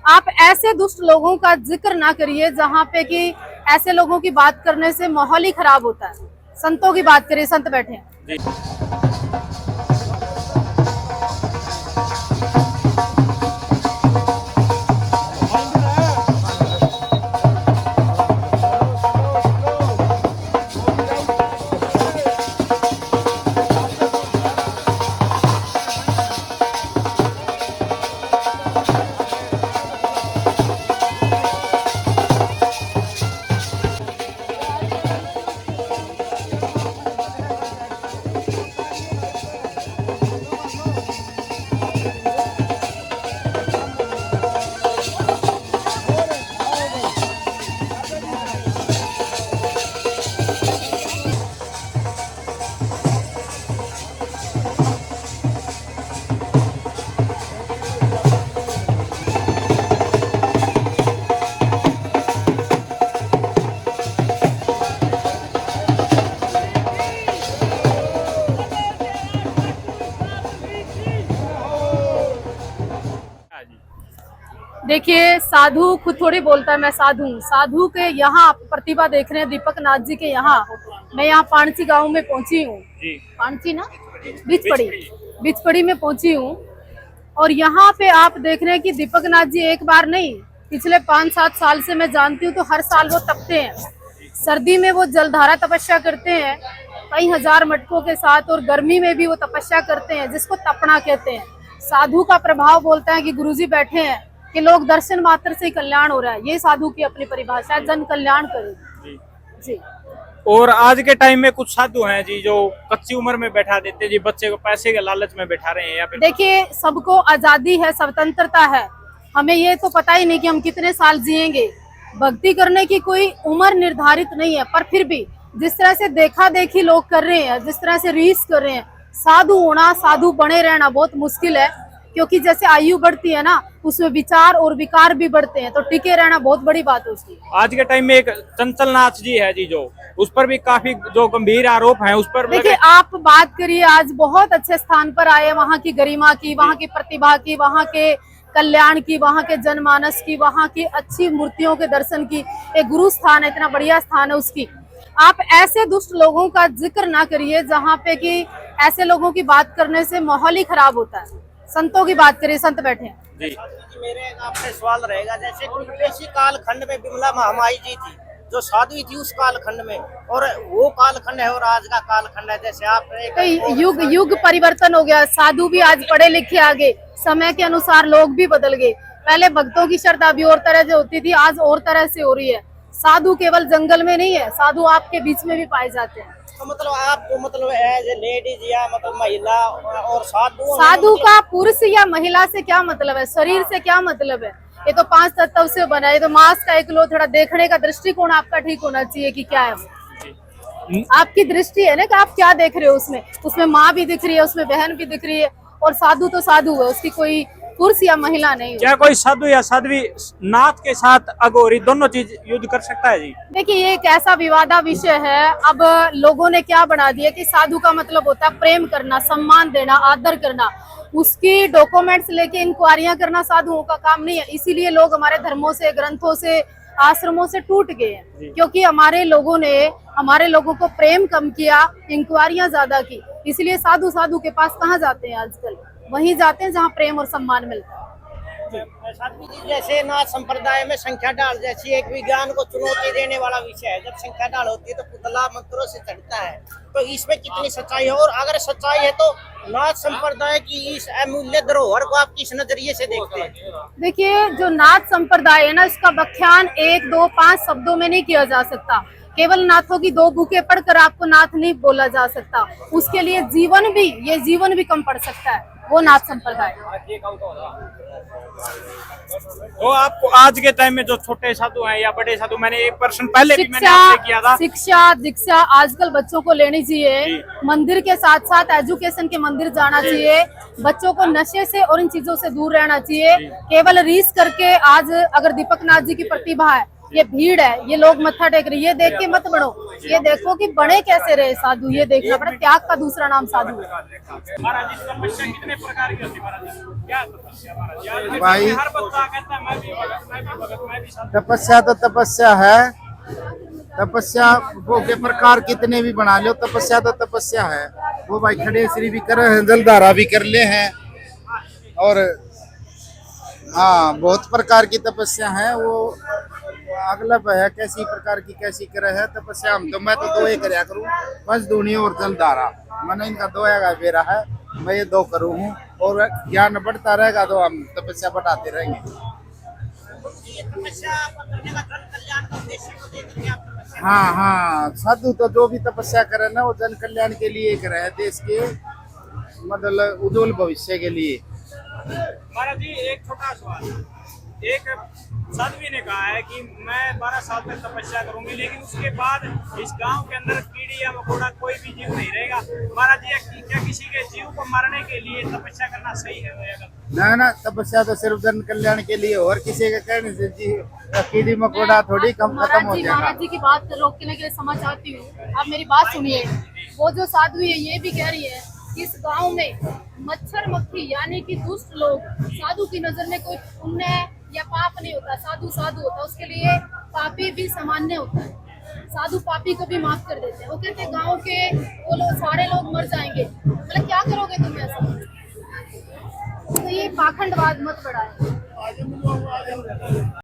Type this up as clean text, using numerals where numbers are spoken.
आप ऐसे दुष्ट लोगों का जिक्र ना करिए जहाँ पे कि ऐसे लोगों की बात करने से माहौल ही खराब होता है। संतों की बात करिए, संत बैठे हैं। देखिए, साधु खुद थोड़ी बोलता है मैं साधु हूँ। साधु के यहाँ आप प्रतिभा देख रहे हैं दीपक नाथ जी के यहाँ। मैं यहाँ पाणसी गांव में पहुंची हूँ। पाणसी ना, बिचपड़ी में पहुंची हूँ। और यहाँ पे आप देख रहे हैं कि दीपक नाथ जी एक बार नहीं, पिछले 5-7 साल से मैं जानती हूँ तो हर साल वो तपते हैं। सर्दी में वो जलधारा तपस्या करते हैं कई हजार मटकों के साथ, और गर्मी में भी वो तपस्या करते हैं, जिसको तपना कहते हैं। साधु का प्रभाव बोलता है कि गुरुजी बैठे हैं कि लोग दर्शन मात्र से ही कल्याण हो रहा है। ये साधु की अपनी परिभाषा है, जन कल्याण करेगी जी। और आज के टाइम में कुछ साधु हैं जी जो कच्ची उम्र में बैठा देते जी, बच्चे को पैसे के लालच में बैठा रहे हैं। या फिर देखिए, सबको आजादी है, स्वतंत्रता है। हमें ये तो पता ही नहीं कि हम कितने साल जिएंगे। भक्ति करने की कोई उम्र निर्धारित नहीं है, पर फिर भी जिस तरह से देखा देखी लोग कर रहे हैं, जिस तरह से रीस कर रहे हैं, साधु होना, साधु बने रहना बहुत मुश्किल है। क्योंकि जैसे आयु बढ़ती है ना, उसमें विचार और विकार भी बढ़ते हैं, तो टिके रहना बहुत बड़ी बात है उसकी। आज के टाइम में एक चंचल नाथ जी है जी, जो उस पर भी काफी जो गंभीर आरोप हैं उस पर। देखिए, आप बात करिए, आज बहुत अच्छे स्थान पर आए, वहाँ की गरिमा की, वहाँ की प्रतिभा की, वहाँ के कल्याण की, वहाँ के जनमानस की, वहाँ की अच्छी मूर्तियों के दर्शन की। एक गुरु स्थान है, इतना बढ़िया स्थान है उसकी। आप ऐसे दुष्ट लोगों का जिक्र ना करिए जहाँ पे कि ऐसे लोगों की बात करने से माहौल ही खराब होता है। संतों की बात करिए, संत बैठे हैं जी। मेरे आपसे सवाल रहेगा, जैसे इसी कालखंड में विमला महामाई जी थी जो साधु थी उस कालखंड में, और वो कालखंड है और आज का कालखंड है। जैसे आप युग परिवर्तन हो गया। साधु भी आज पढ़े लिखे आ गए, समय के अनुसार लोग भी बदल गए। पहले भक्तों की श्रद्धा भी और तरह से होती थी, आज और तरह से हो रही है। साधु केवल जंगल में नहीं है, साधु आपके बीच में भी पाए जाते हैं। तो मतलब आपको मतलब एज ए लेडीज या मतलब महिला और साधु का पुरुष या महिला से क्या मतलब है, शरीर से क्या मतलब है? ये तो 5 तत्व से बना है। ये तो मांस का एक लो, थोड़ा देखने का दृष्टिकोण आपका ठीक होना चाहिए कि क्या है वो। आपकी दृष्टि है ना कि आप क्या देख रहे हो उसमें माँ भी दिख रही है, उसमें बहन भी दिख रही है। और साधु तो साधु है, उसकी कोई पुरुष या महिला नहीं। क्या कोई साधु या साध्वी नाथ के साथ अघोरी दोनों चीज युद्ध कर सकता है जी? देखिए, ये एक ऐसा विवादा विषय है। अब लोगों ने क्या बना दिया कि साधु का मतलब होता है प्रेम करना, सम्मान देना, आदर करना। उसकी डॉक्यूमेंट्स लेके इंक्वायरियां करना साधुओं का काम नहीं है। इसीलिए लोग हमारे धर्मों से, ग्रंथों से, आश्रमों से टूट गए हैं, क्योंकि हमारे लोगों को प्रेम कम किया, इंक्वायरियां ज्यादा की। इसलिए साधु के पास कहाँ जाते हैं आजकल? वहीं जाते हैं जहाँ प्रेम और सम्मान मिलता है। जैसे नाथ संप्रदाय में संख्या डाल जैसी एक विज्ञान को चुनौती देने वाला विषय है। जब संख्या डाल होती है तो पुतला मंत्रों से चढ़ता है, तो इसमें कितनी सच्चाई है? और अगर सच्चाई है तो नाथ संप्रदाय की इस अमूल्य धरोहर को आप किस नजरिए से देखते हैं? देखिए, जो नाथ संप्रदाय है ना, इसका व्याख्यान 1, 2, 5 शब्दों में नहीं किया जा सकता। केवल नाथों की 2 बुकें पढ़कर आपको नाथ नहीं बोला जा सकता। उसके लिए जीवन भी कम पड़ सकता है, वो नाथ संप्रदाय। तो आपको आज के टाइम में जो छोटे साधु हैं या बड़े साधु, मैंने एक पर्सन पहले भी मैंने आपसे किया था, शिक्षा दीक्षा आजकल बच्चों को लेनी चाहिए। मंदिर के साथ साथ एजुकेशन के मंदिर जाना चाहिए। बच्चों को नशे से और इन चीजों से दूर रहना चाहिए। केवल रीस करके आज अगर दीपक नाथ जी की प्रतिभा है, ये भीड़ है, ये लोग मत्था टेक रहे, ये देख के मत बढ़ो, ये देखो कि बड़े कैसे रहे साधु, ये देखना पड़े, त्याग का दूसरा नाम साधु है। महाराज जी तपस्या कितने प्रकार की होती है महाराज जी? क्या तपस्या महाराज जी? भाई हर बच्चा कहता है मैं भी भगत, मैं भी भगत, मैं भी साधु। तपस्या तो तपस्या है, तपस्या वो के प्रकार कितने भी बना लो, तपस्या तो तपस्या है। वो भाई खड़े श्री भी कर रहे हैं, जलधारा भी कर ले हैं, और हाँ बहुत प्रकार की तपस्या है। वो अगला है कैसी प्रकार की कैसी करे है तपस्या। हम तो मैं तो दो ही करया करूँ, बस दूनी और जलधारा, मैंने इनका दो बेरा है, मैं ये दो करूँ हूँ, और ज्ञान बढ़ता रहेगा तो हम तपस्या बढ़ाते रहेंगे। ये तपस्या करने का जन कल्याण का उद्देश्य को देख के आप तपस्या हाँ हाँ, साधु तो जो भी तपस्या करे ना वो जन कल्याण के लिए करे है, देश के मतलब उज्जवल भविष्य के लिए। महाराज जी एक छोटा सवाल, एक साध्वी ने कहा है कि मैं 12 साल तक तपस्या करूंगी, लेकिन उसके बाद इस गांव के अंदर कीड़ी या मकोड़ा कोई भी जीव नहीं रहेगा। महाराज जी क्या किसी के जीव को मारने के लिए तपस्या करना सही है? ना ना, तपस्या तो सिर्फ जन कल्याण के लिए, और किसी के कहने से जी कीड़ी मकोड़ा थोड़ी कम खत्म हो जाएगा। महाराज जी की बात रोकने के लिए समझ आती हूँ, आप मेरी बात सुनिए। वो जो साधु है ये भी कह रही है कि इस गांव में मच्छर मक्खी यानी कि दुष्ट लोग, साधु की नजर में कोई पुण्य या पाप नहीं होता, साधु साधु होता है, उसके लिए पापी भी सामान्य होता है, साधु पापी को भी माफ कर देते हैं। वो कहते हैं गांव के वो लोग सारे